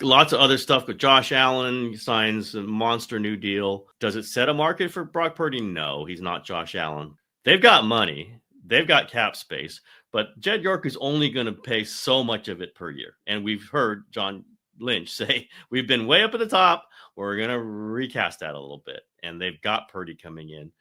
Lots of other stuff with Josh Allen signs a monster new deal. Does it set a market for Brock Purdy? No, he's not Josh Allen. They've got money. They've got cap space. But Jed York is only going to pay so much of it per year. And we've heard John Lynch say, we've been way up at the top. We're going to recast that a little bit. And they've got Purdy coming in.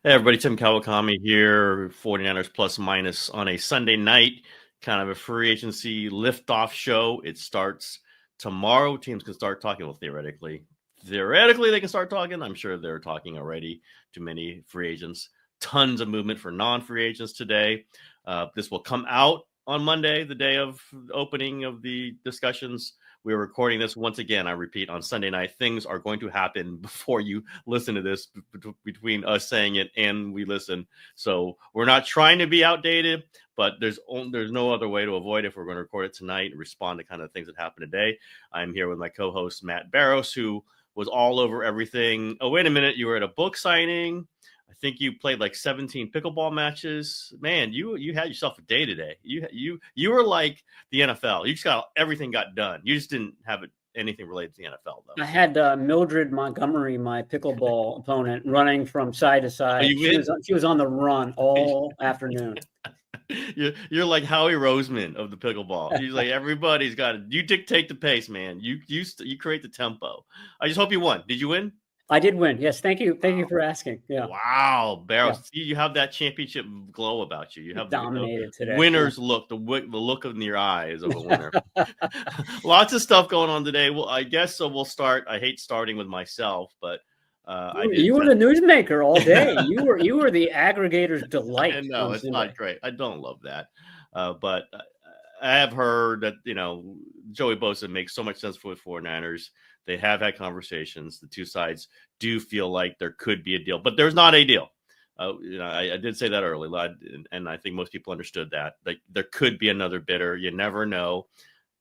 Hey everybody, Tim Kawakami here, 49ers Plus Minus on a Sunday night, kind of a free agency liftoff show. It starts tomorrow. Teams can start talking. Well, theoretically they can start talking. I'm sure they're talking already to many free agents. Tons of movement for non-free agents today. This will come out on Monday, the day of opening of the discussions. We're recording this once again, I repeat, on Sunday night. Things are going to happen before you listen to this, between us saying it and we listen. So we're not trying to be outdated, but there's no other way to avoid it if we're going to record it tonight and respond to kind of things that happened today. I'm here with my co-host, Matt Barrows, who was all over everything. Oh, wait a minute. You were at a book signing. I think you played like 17 pickleball matches. Man, you had yourself a day today. You were like the NFL. You just got everything got done. You just didn't have anything related to the NFL though. I had Mildred Montgomery, my pickleball opponent, running from side to side. She was on the run all afternoon. You're like Howie Roseman of the pickleball. He's like, everybody's got it. You dictate the pace, man. You create the tempo. I just hope you won. Did you win? I did win. Yes. Thank you. Thank you for asking. Yeah. Wow. Barrows, yeah. You have that championship glow about you. You have dominated today. Winner's look, the look in your eyes of a winner. Lots of stuff going on today. Well, I guess so. We'll start. I hate starting with myself, but you were the newsmaker all day. You were the aggregator's delight. I know it's not great. I don't love that. But I have heard that, Joey Bosa makes so much sense for the 49ers. They have had conversations. The two sides do feel like there could be a deal, but there's not a deal. I did say that early, and I think most people understood that. Like, there could be another bidder. You never know.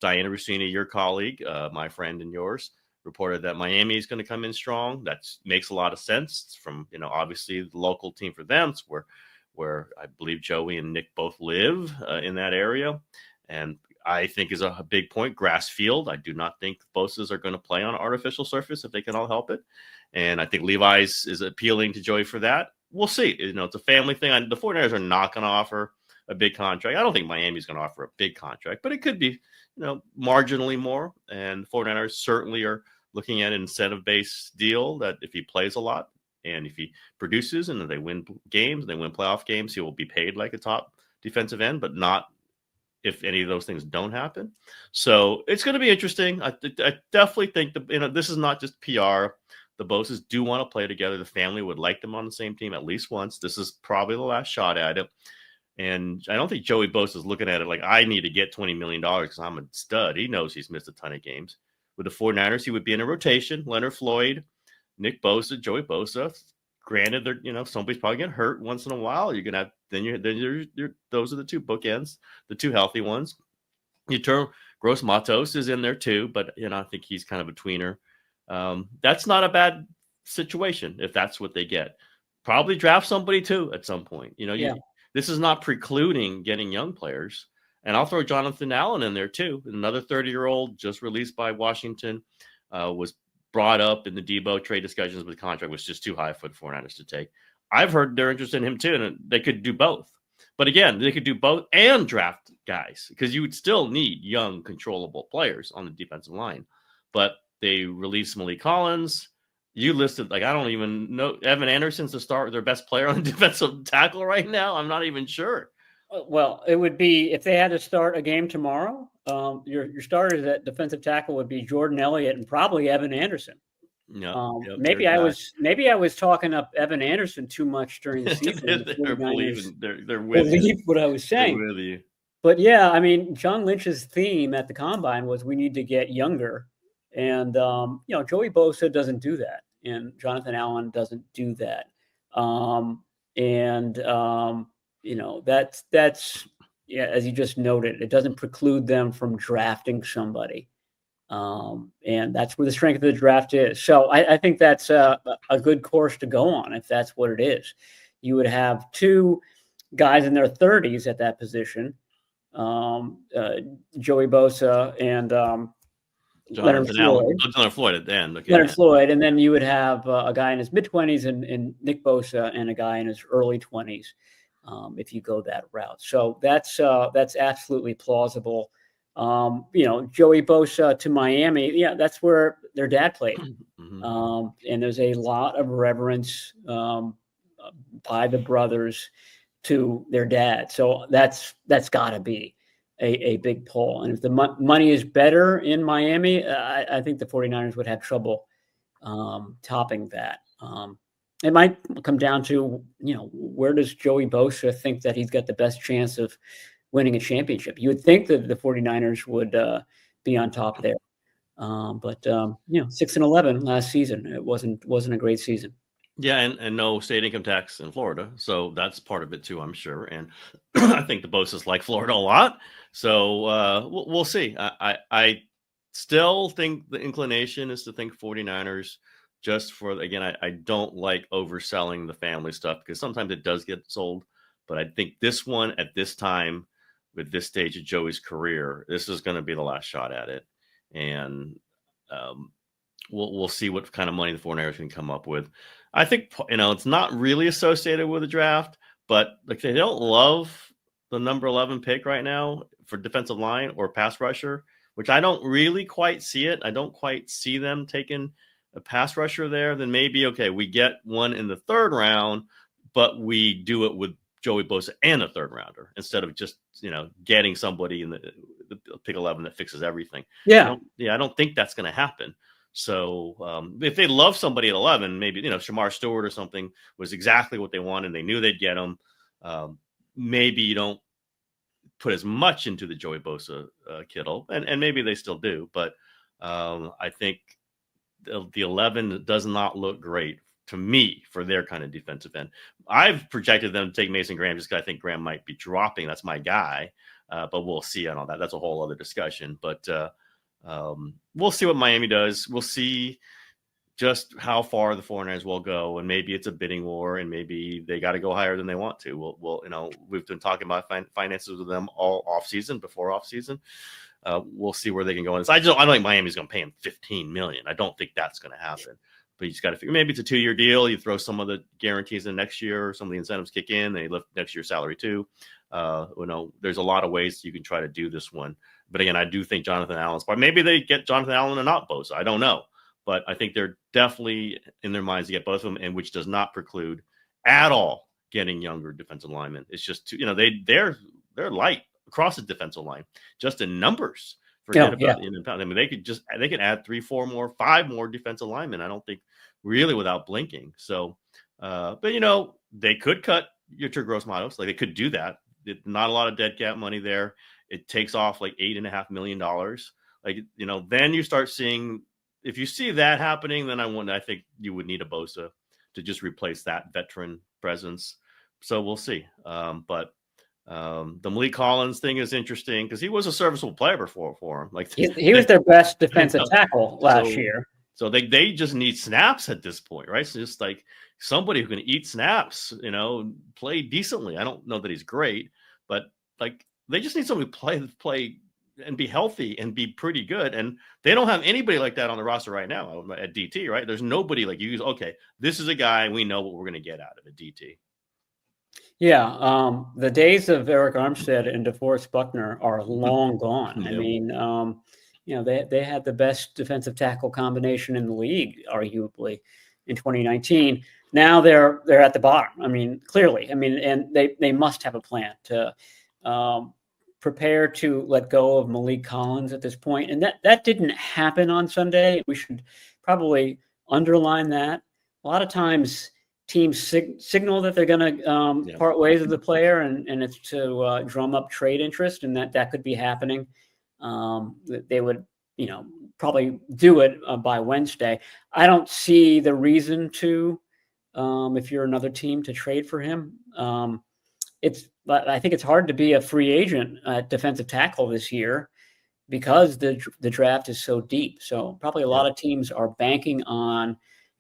Diana Rossini, your colleague, my friend and yours, reported that Miami is going to come in strong. That makes a lot of sense from, obviously the local team for them. It's where I believe Joey and Nick both live in that area. And I think is a big point, grass field. I do not think Bosa's are going to play on artificial surface if they can all help it. And I think Levi's is appealing to Joey for that. We'll see. It's a family thing. The 49ers are not going to offer a big contract. I don't think Miami's going to offer a big contract, but it could be, marginally more. And 49ers certainly are looking at an incentive-based deal that if he plays a lot and if he produces and they win games, they win playoff games, he will be paid like a top defensive end, but not if any of those things don't happen. So it's going to be interesting. I definitely think this is not just PR. The Bosas do want to play together. The family would like them on the same team at least once. This is probably the last shot at it. And I don't think Joey Bosa is looking at it like, I need to get $20 million because I'm a stud. He knows he's missed a ton of games. With the 49ers, he would be in a rotation. Leonard Floyd, Nick Bosa, Joey Bosa. Granted, they're somebody's probably getting hurt once in a while. You're gonna have those are the two bookends, the two healthy ones. Gross Matos is in there too, but I think he's kind of a tweener. That's not a bad situation if that's what they get. Probably draft somebody too at some point. This is not precluding getting young players. And I'll throw Jonathan Allen in there too, another 30-year-old just released by Washington, was brought up in the Debo trade discussions, but the contract was just too high for the 49ers to take. I've heard they're interested in him too, and they could do both. But again, they could do both and draft guys because you would still need young, controllable players on the defensive line. But they released Malik Collins. You listed, I don't even know, Evan Anderson's their best player on the defensive tackle right now. I'm not even sure. Well, it would be if they had to start a game tomorrow. Your starters at defensive tackle would be Jordan Elliott and probably Evan Anderson. No, maybe I was talking up Evan Anderson too much during the season. they're with you. What I was saying. They're with you. But yeah, John Lynch's theme at the combine was we need to get younger, and Joey Bosa doesn't do that, and Jonathan Allen doesn't do that, that's. Yeah, as you just noted, it doesn't preclude them from drafting somebody. And that's where the strength of the draft is. So I think that's a good course to go on if that's what it is. You would have two guys in their 30s at that position. Joey Bosa and Leonard Floyd at the end. Okay, Leonard Floyd, and then you would have a guy in his mid-20s and Nick Bosa, and a guy in his early 20s, if you go that route. So that's absolutely plausible. Joey Bosa to Miami, yeah, that's where their dad played, and there's a lot of reverence by the brothers to their dad. So that's got to be a big pull. And if the money is better in Miami, I think the 49ers would have trouble topping that. It might come down to, where does Joey Bosa think that he's got the best chance of winning a championship? You would think that the 49ers would be on top there. But 6-11 last season, it wasn't a great season. Yeah, and no state income tax in Florida, so that's part of it too, I'm sure. And I think the Bosas like Florida a lot, so we'll see. I still think the inclination is to think 49ers, just for, again, I don't like overselling the family stuff because sometimes it does get sold, but I think this one at this time, with this stage of Joey's career, this is going to be the last shot at it, and we'll see what kind of money the 49ers can come up with. I think, it's not really associated with the draft, but like they don't love the number 11 pick right now for defensive line or pass rusher, which I don't really quite see it. I don't quite see them taking a pass rusher there. Then maybe, okay, we get one in the third round, but we do it with Joey Bosa and a third rounder instead of just, getting somebody in the pick 11 that fixes everything. Yeah. I don't think that's going to happen. So if they love somebody at 11, maybe, Shamar Stewart or something was exactly what they wanted. They knew they'd get him. Maybe you don't put as much into the Joey Bosa Kittle, and maybe they still do. But I think the 11 does not look great to me for their kind of defensive end. I've projected them to take Mason Graham just because I think Graham might be dropping. That's my guy. But we'll see on all that. That's a whole other discussion. But we'll see what Miami does. We'll see just how far the 49ers will go, and maybe it's a bidding war, and maybe they got to go higher than they want to. We've been talking about finances with them all offseason, before offseason. We'll see where they can go. I don't think Miami's going to pay him $15 million. I don't think that's going to happen. But you just got to figure, maybe it's a 2-year deal. You throw some of the guarantees in next year, or some of the incentives kick in. They lift next year's salary too. There's a lot of ways you can try to do this one. But again, I do think Jonathan Allen's part. Maybe they get Jonathan Allen and not Bosa. I don't know. But I think they're definitely in their minds to get both of them, and which does not preclude at all getting younger defensive linemen. It's just they're light across the defensive line, just in numbers. Forget about the in-and-out. I mean, they could add 3, 4 more, 5 more defensive linemen. I don't think really without blinking. So, but they could cut your gross models. Like, they could do that. Not a lot of dead cap money there. It takes off like $8.5 million. Like, then you start seeing, if you see that happening, then I think you would need a Bosa to just replace that veteran presence. So we'll see. But the Malik Collins thing is interesting because he was a serviceable player before for him. Like, he was their best defensive tackle last year. So they just need snaps at this point, right? So just like somebody who can eat snaps, play decently. I don't know that he's great, but like they just need somebody to play and be healthy and be pretty good. And they don't have anybody like that on the roster right now at DT, right? There's nobody like you. Okay, this is a guy we know what we're going to get out of at DT. Yeah, the days of Eric Armstead and DeForest Buckner are long gone. Yeah. I mean, they had the best defensive tackle combination in the league, arguably, in 2019. Now they're at the bottom. I mean, clearly. I mean, and they must have a plan to prepare to let go of Malik Collins at this point. And that didn't happen on Sunday. We should probably underline that. A lot of times teams signal that they're going to part ways with the player, and it's to drum up trade interest, and that could be happening. They would, probably do it by Wednesday. I don't see the reason to, if you're another team, to trade for him. I think it's hard to be a free agent at defensive tackle this year because the draft is so deep. So probably a lot of teams are banking on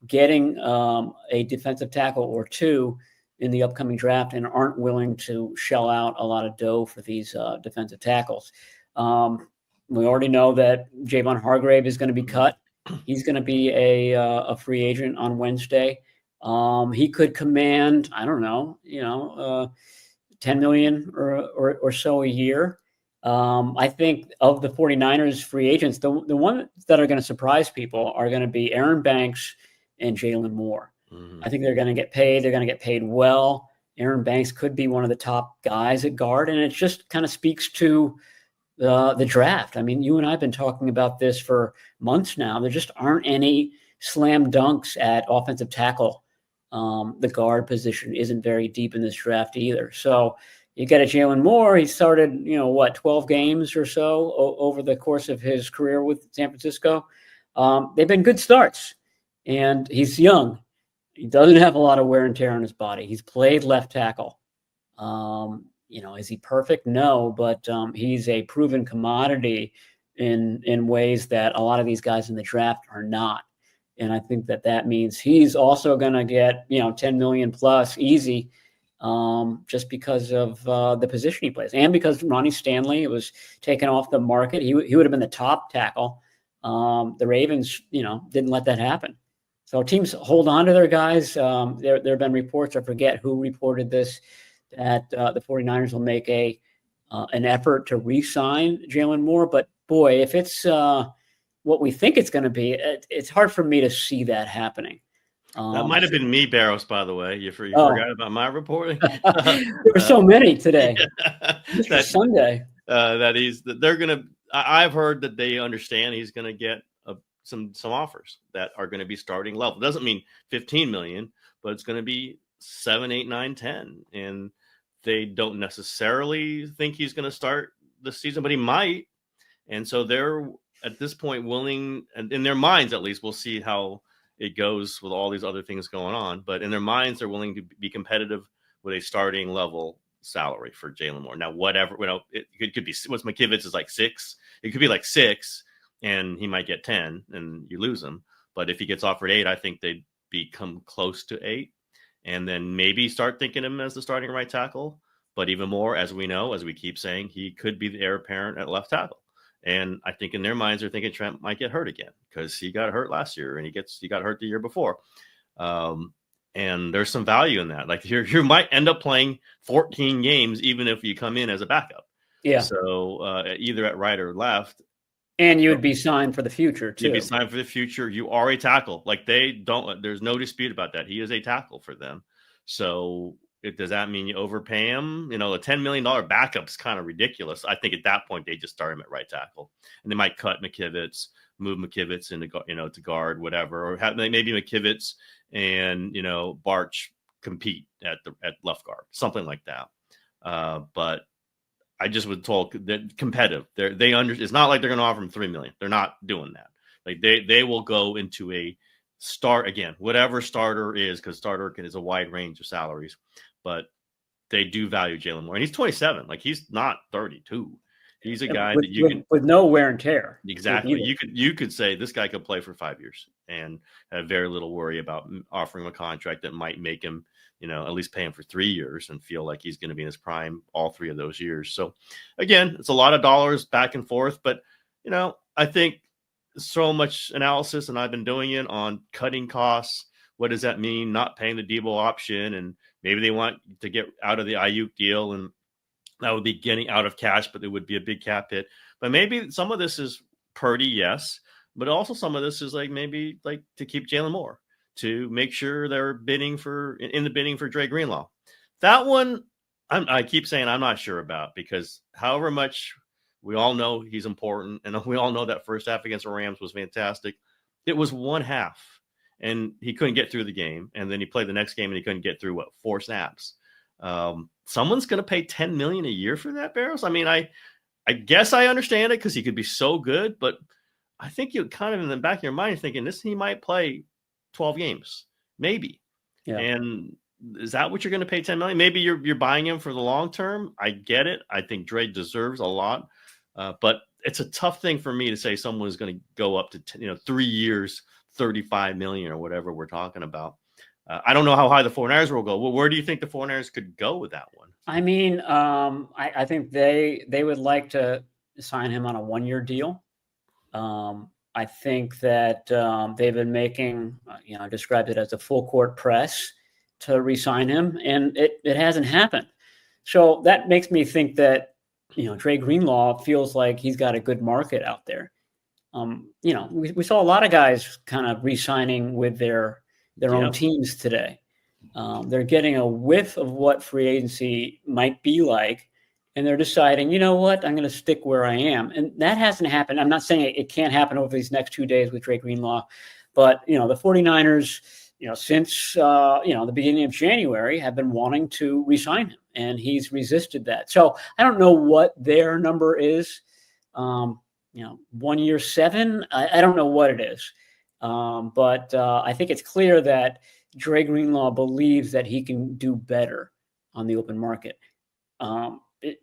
getting a defensive tackle or two in the upcoming draft and aren't willing to shell out a lot of dough for these defensive tackles. We already know that Javon Hargrave is going to be cut. He's going to be a free agent on Wednesday. He could command, I don't know, 10 million or so a year. I think of the 49ers free agents, the ones that are going to surprise people are going to be Aaron Banks and Jalen Moore. I think they're going to get paid. They're going to get paid well. Aaron Banks could be one of the top guys at guard, and it just kind of speaks to the draft. I mean, you and I have been talking about this for months now. There just aren't any slam dunks at offensive tackle. The guard position isn't very deep in this draft either. So you get a Jalen Moore. He started, 12 games or so over the course of his career with San Francisco. They've been good starts, and he's young. He doesn't have a lot of wear and tear on his body. He's played left tackle. Is he perfect? No, but he's a proven commodity in ways that a lot of these guys in the draft are not. And I think that means he's also going to get, 10 million plus easy, just because of the position he plays, and because Ronnie Stanley was taken off the market. He would have been the top tackle. The Ravens, didn't let that happen. So teams hold on to their guys. There have been reports, I forget who reported this, that the 49ers will make an effort to re-sign Jalen Moore. But boy, if it's what we think it's going to be, it's hard for me to see that happening. That might have been me, Barrows, by the way. You forgot about my reporting. There were so many today. Yeah. Sunday. They're going to. I've heard that they understand he's going to get some offers that are going to be starting level. Doesn't mean 15 million, but it's going to be 7, 8, 9, 10, and they don't necessarily think he's going to start the season, but he might. And so they're at this point willing, and in their minds at least, we'll see how it goes with all these other things going on. But in their minds, they're willing to be competitive with a starting level salary for Jalen Moore. Now, whatever, it could be what's McKivitz is like 6. It could be like 6, and he might get 10, and you lose him. But if he gets offered 8, I think they'd become close to 8, and then maybe start thinking him as the starting right tackle. But even more, as we know, as we keep saying, he could be the heir apparent at left tackle. And I think in their minds, they're thinking Trent might get hurt again because he got hurt last year and he got hurt the year before. And there's some value in that. Like you might end up playing 14 games, even if you come in as a backup. Yeah. So either at right or left. And you would be signed for the future too. You'd be signed for the future. You are a tackle. Like there's no dispute about that. He is a tackle for them. So does that mean you overpay him? A $10 million backup is kind of ridiculous. I think at that point they just start him at right tackle, and they might cut McKivitz, move McKivitz into to guard, whatever, or maybe McKivitz and Barch compete at left guard, something like that. But I just was told that competitive. It's not like they're going to offer him $3 million. They're not doing that. Like they will go into a start again, whatever starter is, because starter is a wide range of salaries. But they do value Jalen Moore, and he's 27. Like he's not 32. He's a guy that you can, with no wear and tear. Exactly. You could say this guy could play for 5 years and have very little worry about offering him a contract that might make him, at least pay him for 3 years and feel like he's going to be in his prime all 3 of those years. So again, it's a lot of dollars back and forth, but I think so much analysis, and I've been doing it on cutting costs. What does that mean? Not paying the Debo option, and maybe they want to get out of the Ayuk deal, and that would be getting out of cash, but it would be a big cap hit. But maybe some of this is Purdy, yes, but also some of this is maybe to keep Jalen Moore, to make sure they're bidding for Dre Greenlaw. That one, I keep saying I'm not sure about, because however much we all know he's important, and we all know that first half against the Rams was fantastic. It was one half, and he couldn't get through the game, and then he played the next game and he couldn't get through 4 snaps. Someone's going to pay $10 million a year for that, Barrows. I mean, I guess I understand it because he could be so good, but I think you kind of in the back of your mind, you're thinking he might play 12 games, maybe. Yeah. And is that what you're going to pay $10 million? Maybe you're buying him for the long term. I get it. I think Dre deserves a lot, but it's a tough thing for me to say someone's going to go up to 3 years, $35 million or whatever we're talking about. I don't know how high the 49ers will go. Well, where do you think the 49ers could go with that one? I mean, I think they would like to sign him on a 1-year deal. I think that they've been making, described it as a full court press to re-sign him, and it hasn't happened. So that makes me think that, Dre Greenlaw feels like he's got a good market out there. We saw a lot of guys kind of re-signing with their own teams today. They're getting a whiff of what free agency might be like, and they're deciding, you know what, I'm going to stick where I am. And that hasn't happened. I'm not saying it can't happen over these next 2 days with Drake Greenlaw, but, the 49ers, since, the beginning of January have been wanting to re-sign him, and he's resisted that. So I don't know what their number is. 1 year, 7, I don't know what it is. But I think it's clear that Dre Greenlaw believes that he can do better on the open market.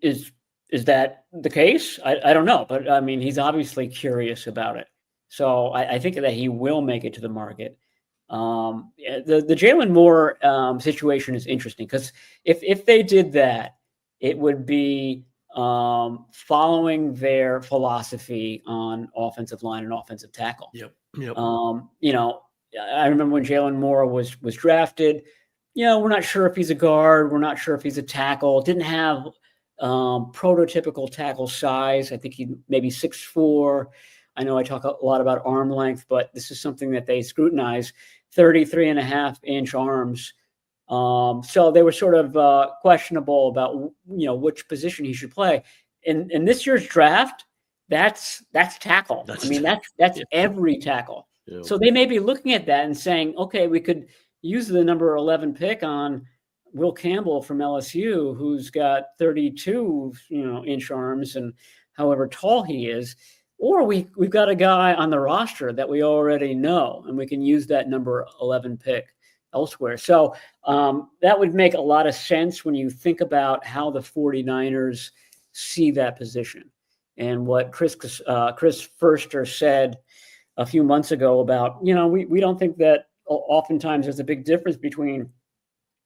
Is that the case? I don't know, but I mean, he's obviously curious about it. So I think that he will make it to the market. The Jalen Moore situation is interesting because if they did that, it would be following their philosophy on offensive line and offensive tackle. Yep. I remember when Jalen Moore was drafted, we're not sure if he's a guard. We're not sure if he's a tackle. Didn't have prototypical tackle size. I think he maybe 6'4". I know I talk a lot about arm length, but this is something that they scrutinize, 33.5-inch arms. So they were sort of questionable about, which position he should play. In this year's draft, that's tackle. That's every tackle. Yeah. So they may be looking at that and saying, okay, we could use the number 11 pick on Will Campbell from LSU, who's got 32, inch arms and however tall he is. Or we've got a guy on the roster that we already know, and we can use that number 11 pick elsewhere. So that would make a lot of sense when you think about how the 49ers see that position. And what Chris Furster said a few months ago about, we don't think that oftentimes there's a big difference between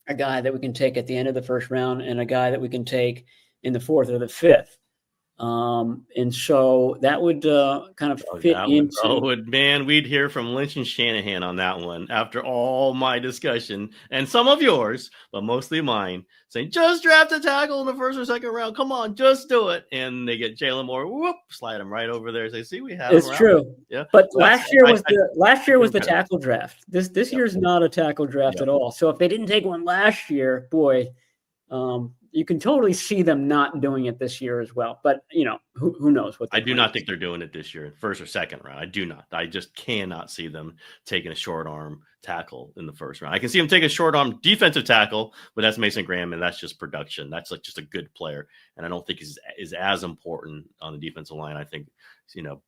a guy that we can take at the end of the first round and a guy that we can take in the fourth or the fifth. And so that would kind of fit into. Man, we'd hear from Lynch and Shanahan on that one after all my discussion and some of yours, but mostly mine, saying just draft a tackle in the first or second round. Come on, just do it. And they get Jalen Moore, whoop, slide him right over there. Say, see, we have. It's true. Yeah, but last year was the tackle draft. This year's not a tackle draft at all. So if they didn't take one last year, boy. You can totally see them not doing it this year as well. But, who knows what I do not think they're doing it this year, first or second round. I do not. I just cannot see them taking a short arm tackle in the first round. I can see them taking a short arm defensive tackle, but that's Mason Graham, and that's just production. That's like just a good player. And I don't think is as important on the defensive line. I think,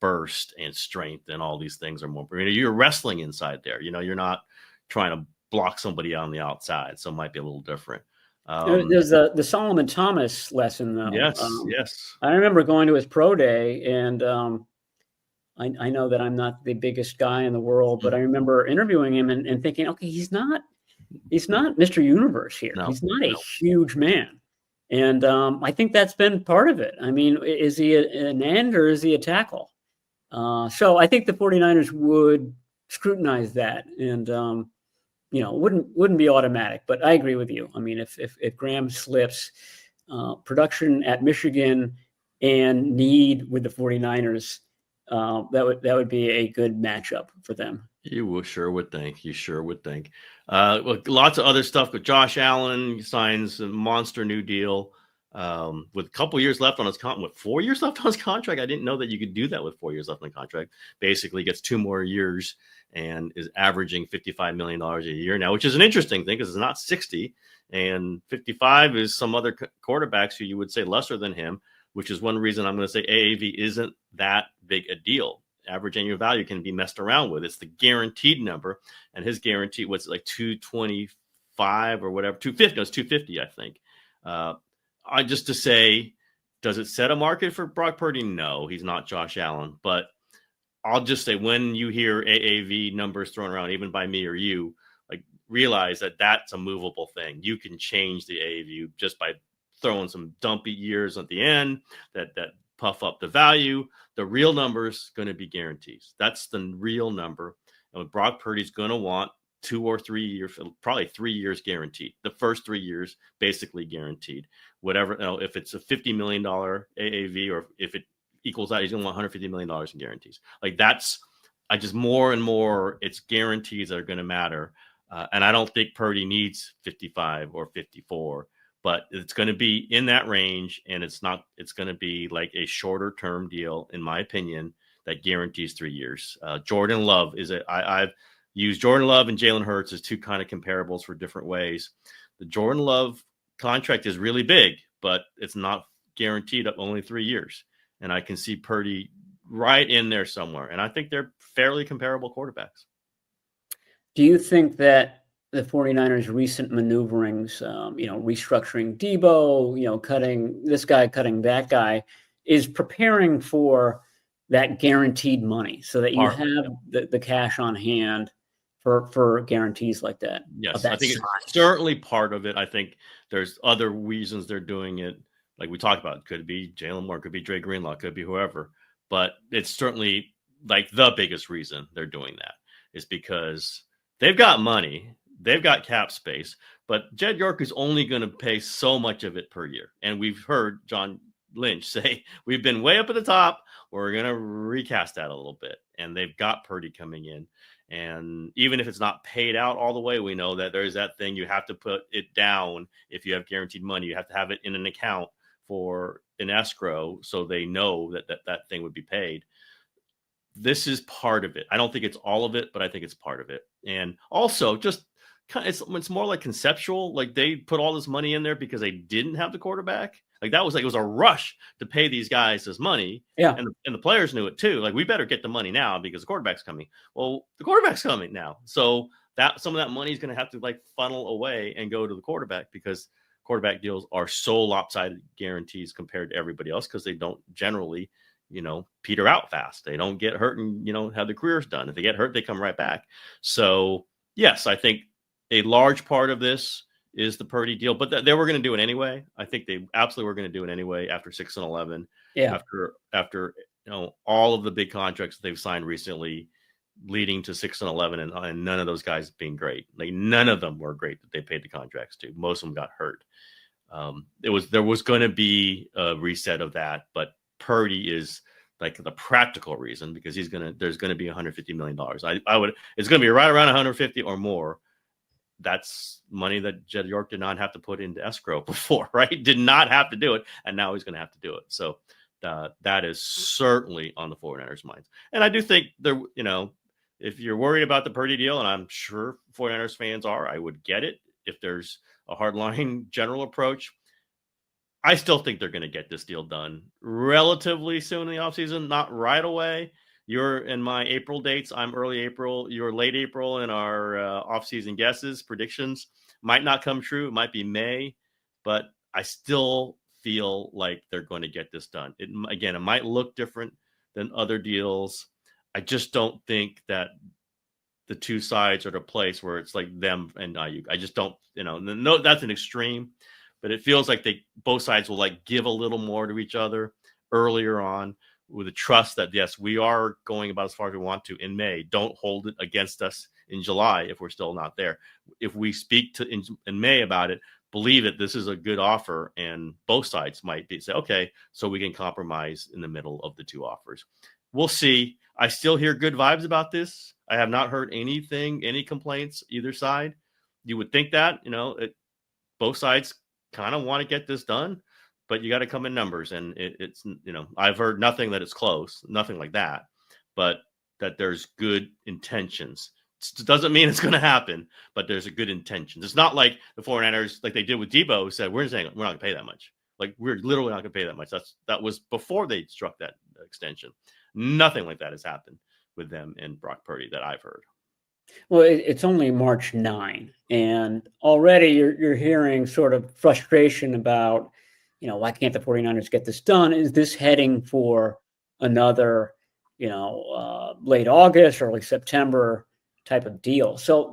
burst and strength and all these things are more. You're wrestling inside there. You're not trying to block somebody on the outside. So it might be a little different. There's the Solomon Thomas lesson, though. Yes. I remember going to his pro day, and I know that I'm not the biggest guy in the world, but I remember interviewing him and thinking, okay, he's not Mr. Universe here. No, he's not a huge man. And I think that's been part of it. I mean, is he an end or is he a tackle? So I think the 49ers would scrutinize that and wouldn't be automatic, but I agree with you. I mean, if Graham slips, production at Michigan and need with the 49ers, that would be a good matchup for them. You sure would think. Lots of other stuff, but Josh Allen signs a monster new deal with a couple years left on his with 4 years left on his contract. I didn't know that you could do that with 4 years left on the contract. Basically gets 2 more years and is averaging $55 million a year now, which is an interesting thing because it's not 60, and 55 is some other quarterbacks who you would say lesser than him, which is one reason I'm going to say AAV isn't that big a deal. Average annual value can be messed around with. It's the guaranteed number, and his guarantee was like 225 or whatever, 250. No, it's 250, I think. Just to say, does it set a market for Brock Purdy? No, he's not Josh Allen, but I'll just say when you hear AAV numbers thrown around, even by me or you, like realize that that's a movable thing. You can change the AAV just by throwing some dumpy years at the end that puff up the value. The real number is going to be guarantees. That's the real number. And Brock Purdy's going to want 2 or 3 years, probably 3 years guaranteed. The first 3 years basically guaranteed. Whatever, if it's a $50 million AAV or if it equals out, he's going to want $150 million in guarantees. Like that's, more and more, it's guarantees that are going to matter. And I don't think Purdy needs 55 or 54, but it's going to be in that range. And it's going to be like a shorter term deal, in my opinion, that guarantees 3 years. Jordan Love I've used Jordan Love and Jalen Hurts as two kind of comparables for different ways. The Jordan Love contract is really big, but it's not guaranteed up only 3 years. And I can see Purdy right in there somewhere. And I think they're fairly comparable quarterbacks. Do you think that the 49ers' recent maneuverings, restructuring Debo, cutting this guy, cutting that guy, is preparing for that guaranteed money so that you have the cash on hand for guarantees like that? Yes, I think it's certainly part of it. I think there's other reasons they're doing it. Like we talked about, it could be Jalen Moore, could be Dre Greenlaw, could be whoever. But it's certainly like the biggest reason they're doing that is because they've got money, they've got cap space, but Jed York is only going to pay so much of it per year. And we've heard John Lynch say, we've been way up at the top. We're going to recast that a little bit. And they've got Purdy coming in. And even if it's not paid out all the way, we know that there's that thing. You have to put it down. If you have guaranteed money, you have to have it in an account for an escrow so they know that thing would be paid. This is part of it. I don't think it's all of it, but I think it's part of it. And also just it's more like conceptual. Like they put all this money in there because they didn't have the quarterback. Like that was like, it was a rush to pay these guys this money. Yeah. And the players knew it too. Like we better get the money now because the quarterback's coming. Well, the quarterback's coming now. So that some of that money is going to have to like funnel away and go to the quarterback because quarterback deals are so lopsided guarantees compared to everybody else because they don't generally, peter out fast. They don't get hurt and, have their careers done. If they get hurt, they come right back. So yes, I think a large part of this is the Purdy deal, but they were going to do it anyway. I think they absolutely were going to do it anyway after 6-11. Yeah. After all of the big contracts that they've signed recently, leading to 6-11, and none of those guys being great. Like none of them were great that they paid the contracts to. Most of them got hurt. There was going to be a reset of that, but Purdy is like the practical reason because there's going to be $150 million. It's going to be right around 150 or more. That's money that Jed York did not have to put into escrow before, right? Did not have to do it. And now he's going to have to do it. So that is certainly on the 49ers' minds. And I do think if you're worried about the Purdy deal, and I'm sure 49ers fans are, I would get it if there's a hardline general approach. I still think they're going to get this deal done relatively soon in the offseason, not right away. You're in my April dates. I'm early April. You're late April in our offseason guesses. Predictions might not come true. It might be May, but I still feel like they're going to get this done. It might look different than other deals. I just don't think that the two sides are at a place where it's like them and Ayuk. I just don't, no, that's an extreme, but it feels like both sides will like give a little more to each other earlier on with the trust that, yes, we are going about as far as we want to in May. Don't hold it against us in July if we're still not there. If we speak in May about it, believe it, this is a good offer, and both sides might say, okay, so we can compromise in the middle of the two offers. We'll see. I still hear good vibes about this. I have not heard any complaints either side. You would think that, both sides kind of want to get this done, but you got to come in numbers. And it's, I've heard nothing that it's close, nothing like that, but that there's good intentions. It doesn't mean it's going to happen, but there's a good intention. It's not like the 49ers, like they did with Debo, said, we're not going to pay that much. Like we're literally not going to pay that much. That was before they struck that extension. Nothing like that has happened with them and Brock Purdy that I've heard. Well, it's only March 9, and already you're hearing sort of frustration about, why can't the 49ers get this done? Is this heading for another, late August, early September type of deal. So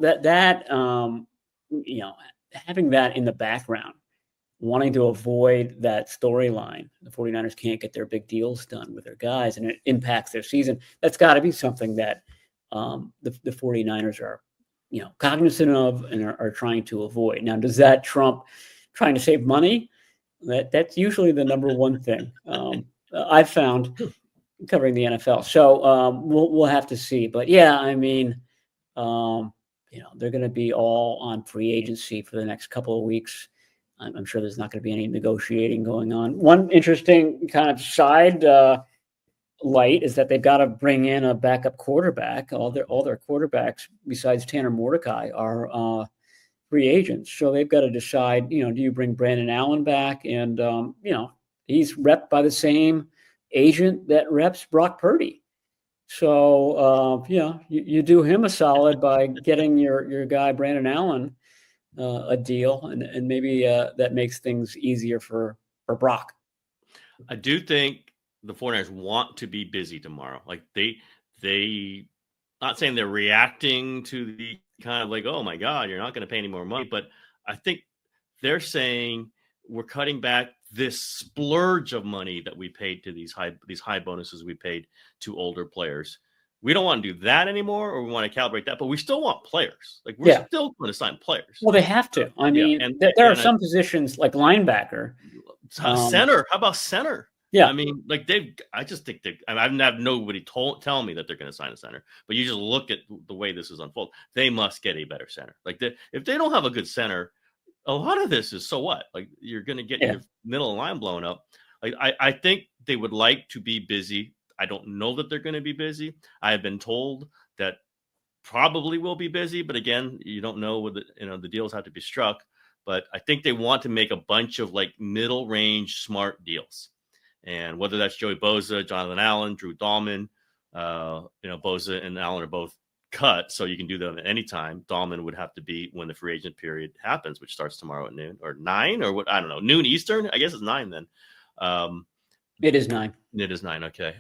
having that in the background, wanting to avoid that storyline, the 49ers can't get their big deals done with their guys and it impacts their season. That's got to be something that the 49ers are, cognizant of and are trying to avoid. Now, does that trump trying to save money? That's usually the number one thing I've found covering the NFL. So we'll have to see. But yeah, I mean, they're going to be all on free agency for the next couple of weeks. I'm sure there's not going to be any negotiating going on. One interesting kind of side light is that they've got to bring in a backup quarterback. All their quarterbacks besides Tanner Mordecai are free agents. So they've got to decide, do you bring Brandon Allen back? And, he's repped by the same agent that reps Brock Purdy. So, you do him a solid by getting your guy, Brandon Allen, a deal. And maybe that makes things easier for Brock. I do think the 49ers want to be busy tomorrow. Like they not saying they're reacting to the kind of like, oh my God, you're not going to pay any more money. But I think they're saying we're cutting back this splurge of money that we paid to these high bonuses we paid to older players. We don't want to do that anymore, or we want to calibrate that, but we still want players. Like we're still going to sign players. Well, they have to. I mean, there are some positions like linebacker. Center. How about center? Yeah. I mean, like I just think I've nobody tell me that they're going to sign a center, but you just look at the way this is unfold. They must get a better center. Like if they don't have a good center, a lot of this is so what? Like you're going to get your middle line blown up. Like I think they would like to be busy. I don't know that they're going to be busy. I have been told that probably will be busy, but again, you don't know what the deals have to be struck. But I think they want to make a bunch of like middle range smart deals. And whether that's Joey Bosa, Jonathan Allen, Drew Dahlman, Bosa and Allen are both cut, so you can do them at any time. Dahlman would have to be when the free agent period happens, which starts tomorrow at noon or 9 or what? I don't know. Noon Eastern? I guess it's 9 then. It is 9. It is 9. Okay.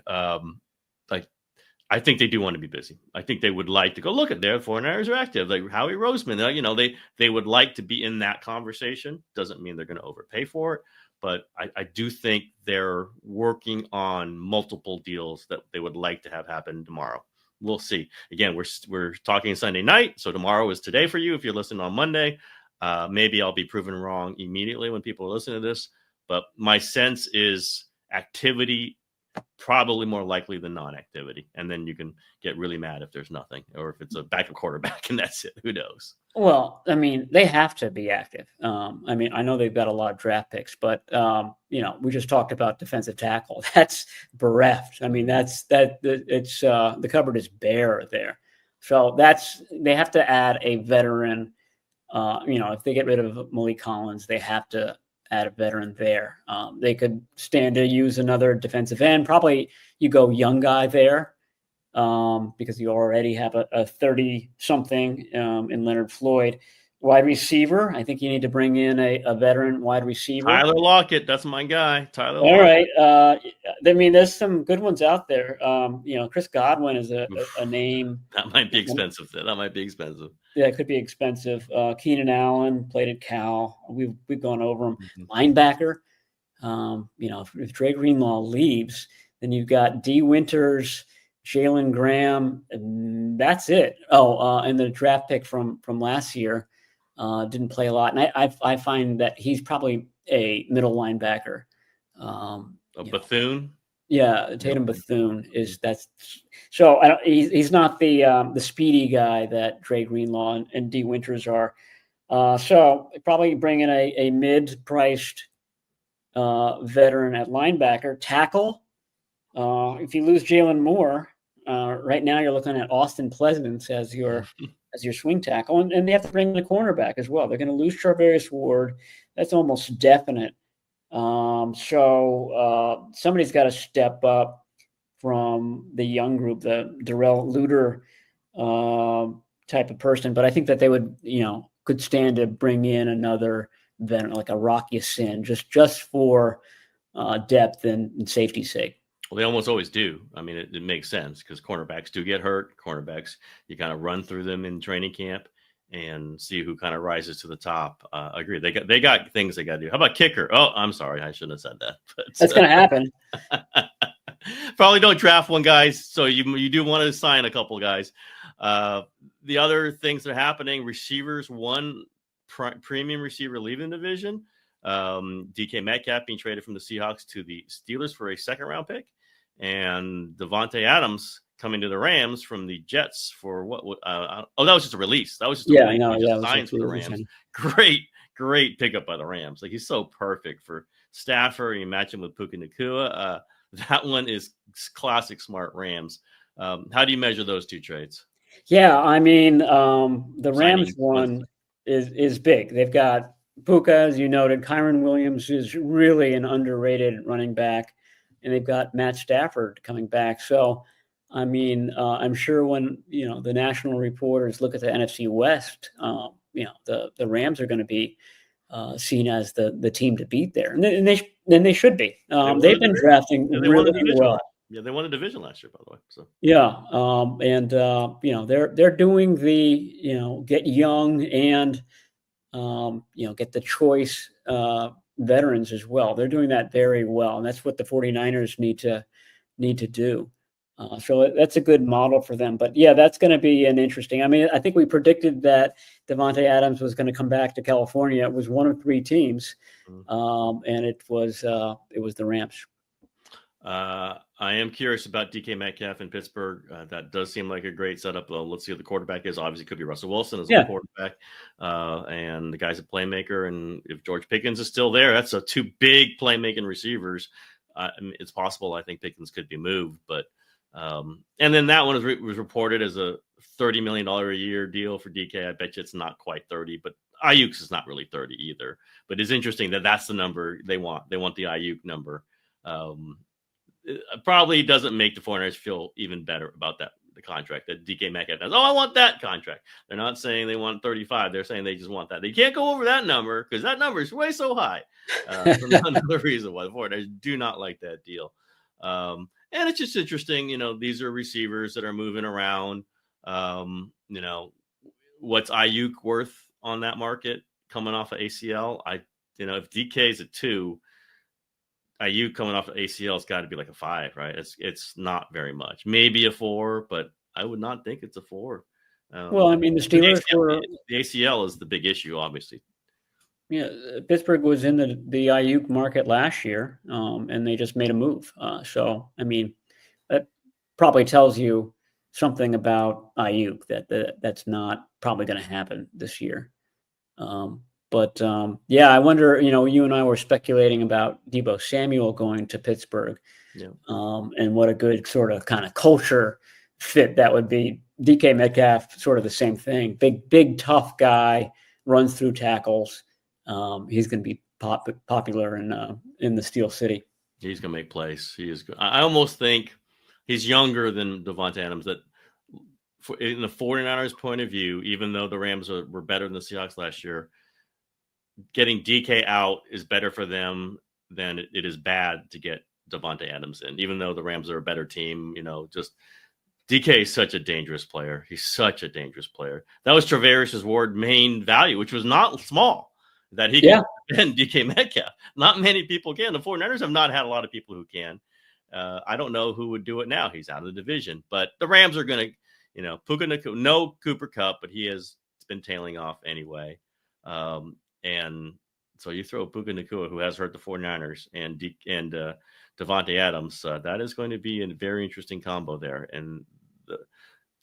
I think they do want to be busy. I think they would like to go look at their 49ers are active, like Howie Roseman. They would like to be in that conversation. Doesn't mean they're going to overpay for it. But I do think they're working on multiple deals that they would like to have happen tomorrow. We'll see. Again, we're talking Sunday night, so tomorrow is today for you. If you're listening on Monday, maybe I'll be proven wrong immediately when people are listening to this. But my sense is activity probably more likely than non-activity, and then you can get really mad if there's nothing, or if it's a backup quarterback and that's it. Who knows? Well, I mean, they have to be active. I mean, I know they've got a lot of draft picks, but we just talked about defensive tackle. That's bereft. I mean, it's the cupboard is bare there. So they have to add a veteran. If they get rid of Malik Collins, they have to add a veteran there. They could stand to use another defensive end. Probably you go young guy there. Because you already have a 30-something in Leonard Floyd. Wide receiver, I think you need to bring in a veteran wide receiver. Tyler Lockett, that's my guy. Tyler All Lockett. Right. I mean, there's some good ones out there. Chris Godwin is a name. That might be expensive. Yeah, it could be expensive. Keenan Allen played at Cal. We've gone over him. Mm-hmm. Linebacker. If Dre Greenlaw leaves, then you've got D. Winters, Jalen Graham, and that's it. And the draft pick from last year didn't play a lot. And I find that he's probably a middle linebacker. Bethune? Yeah, Tatum Bethune is that's so. He's not the speedy guy that Dre Greenlaw and D. Winters are. So probably bring in a mid-priced veteran at linebacker. Tackle. If you lose Jalen Moore. Right now, you're looking at Austin Pleasance as your swing tackle, and they have to bring in a cornerback as well. They're going to lose Charvarius Ward. That's almost definite. So somebody's got to step up from the young group, the Darrell Luter type of person. But I think that they would, could stand to bring in another veteran like a Rocky Sin, just for depth and safety's sake. Well, they almost always do. I mean, it makes sense because cornerbacks do get hurt. Cornerbacks, you kind of run through them in training camp and see who kind of rises to the top. I agree. They got things they got to do. How about kicker? Oh, I'm sorry, I shouldn't have said that. That's going to happen. Probably don't draft one, guys. So you do want to sign a couple guys. The other things that are happening: receivers, one premium receiver leaving the division. DK Metcalf being traded from the Seahawks to the Steelers for a second-round pick, and Devontae Adams coming to the Rams from the Jets for what? That was just a release. That was just a release. He just signed for the Rams. Great pickup by the Rams. Like, he's so perfect for Stafford. You match him with Puka Nacua. That one is classic smart Rams. How do you measure those two trades? Yeah, I mean, the Rams one is big. They've got Puka, as you noted. Kyron Williams is really an underrated running back, and they've got Matt Stafford coming back. So, I mean, I'm sure when the national reporters look at the NFC West, the Rams are going to be seen as the team to beat there, and they should be. They've been drafting really well. Yeah, they won a division last year, by the way. So yeah, they're doing the get young and get the choice veterans as well. They're doing that very well, and that's what the 49ers need to do. So that's a good model for them. But yeah, that's going to be an interesting. I mean, I think we predicted that Devontae Adams was going to come back to California. It was one of three teams, and it was the Rams. I am curious about DK Metcalf in Pittsburgh. That does seem like a great setup. Let's see who the quarterback is. Obviously, it could be Russell Wilson as the quarterback, and the guy's a playmaker. And if George Pickens is still there, that's two big playmaking receivers. It's possible. I think Pickens could be moved, but and then that one was reported as a $30 million a year deal for DK. I bet you it's not quite 30, but Ayuk's is not really 30 either. But it's interesting that that's the number they want. They want the Ayuk number. It probably doesn't make the 49ers feel even better about the contract that DK Metcalf does. Oh, I want that contract. They're not saying they want 35. They're saying they just want that. They can't go over that number because that number is way so high. For another reason why the 49ers do not like that deal. And it's just interesting, these are receivers that are moving around. What's Ayuk worth on that market coming off of ACL? If DK is a 2, Ayuk coming off of ACL has got to be like a 5, right? It's not very much. Maybe a 4, but I would not think it's a 4. Well, I mean, the Steelers the ACL is the big issue, obviously. Yeah, Pittsburgh was in the Ayuk market last year, and they just made a move. So, I mean, that probably tells you something about Ayuk that's not probably going to happen this year. But I wonder, you and I were speculating about Deebo Samuel going to Pittsburgh, and what a good sort of kind of culture fit that would be. DK Metcalf, sort of the same thing. Big, tough guy, runs through tackles. He's going to be popular in the Steel City. He's going to make plays. He is good. I almost think he's younger than Devontae Adams. That in the 49ers' point of view, even though the Rams were better than the Seahawks last year, getting DK out is better for them than it is bad to get Devontae Adams in. Even though the Rams are a better team, just DK is such a dangerous player. He's such a dangerous player. That was Travaris Ward's main value, which was not small, that he can defend DK Metcalf. Not many people can. The 49ers have not had a lot of people who can. I don't know who would do it now. He's out of the division. But the Rams are going to, Puka Nacua, no Cooper Kupp, but he has been tailing off anyway. And so you throw Puka Nacua, who has hurt the 49ers, and Devontae Adams. That is going to be a very interesting combo there. And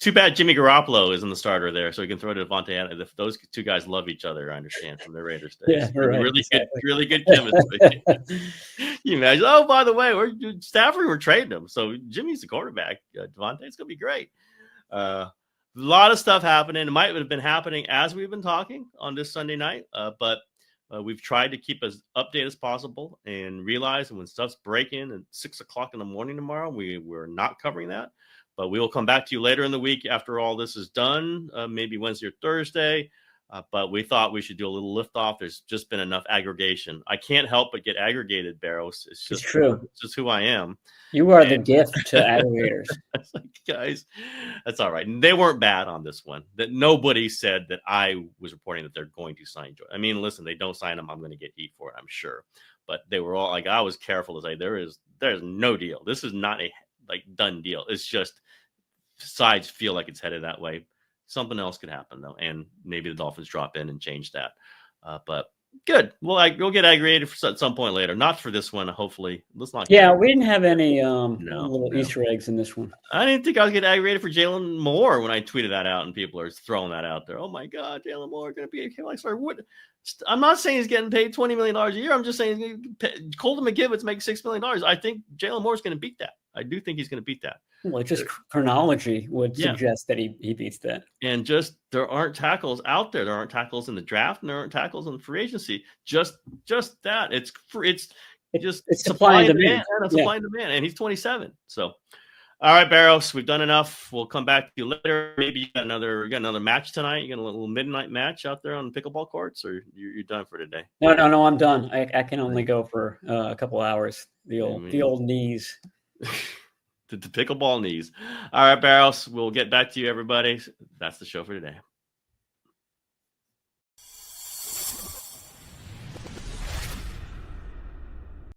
too bad Jimmy Garoppolo isn't the starter there, so he can throw to Devontae Adams. If those two guys love each other, I understand, from the Raiders days. Yeah, right, really good chemistry. You imagine, oh, by the way, we're trading him. So Jimmy's the quarterback. Devontae's going to be great. A lot of stuff happening. It might have been happening as we've been talking on this Sunday night, but we've tried to keep as updated as possible and realize when stuff's breaking at 6 o'clock in the morning tomorrow, we're not covering that. But we will come back to you later in the week after all this is done, maybe Wednesday or Thursday. But we thought we should do a little liftoff. There's just been enough aggregation. I can't help but get aggregated, Barrows. It's true. It's just who I am. You are the gift to aggregators. It's like, guys, that's all right. And they weren't bad on this one. That nobody said that I was reporting that they're going to sign Joy. I mean, listen, they don't sign him, I'm going to get heat for it, I'm sure. But they were all like, I was careful to say there's no deal. This is not a done deal. It's just sides feel like it's headed that way. Something else could happen though, and maybe the Dolphins drop in and change that. But good. We'll get aggregated at some point later. Not for this one, hopefully. Let's not. Yeah, we didn't have any little Easter eggs in this one. I didn't think I was getting aggregated for Jalen Moore when I tweeted that out, and people are throwing that out there. Oh my God, Jalen Moore going to be a K-Line star. What? I'm not saying he's getting paid $20 million a year. I'm just saying Colton McGivens makes $6 million. I think Jalen Moore is going to beat that. I do think he's going to beat that. Well, just chronology would suggest that he beats that. And just there aren't tackles out there. There aren't tackles in the draft, and there aren't tackles in free agency. Just that. It's just supply and demand. Supply and demand. And he's 27. So, all right, Barrows, we've done enough. We'll come back to you later. Maybe you got another match tonight. You got a little midnight match out there on the pickleball courts, or you're done for today? No, I'm done. I can only go for a couple hours. The old knees. The pickleball knees. All right, Barrows, we'll get back to you, everybody. That's the show for today.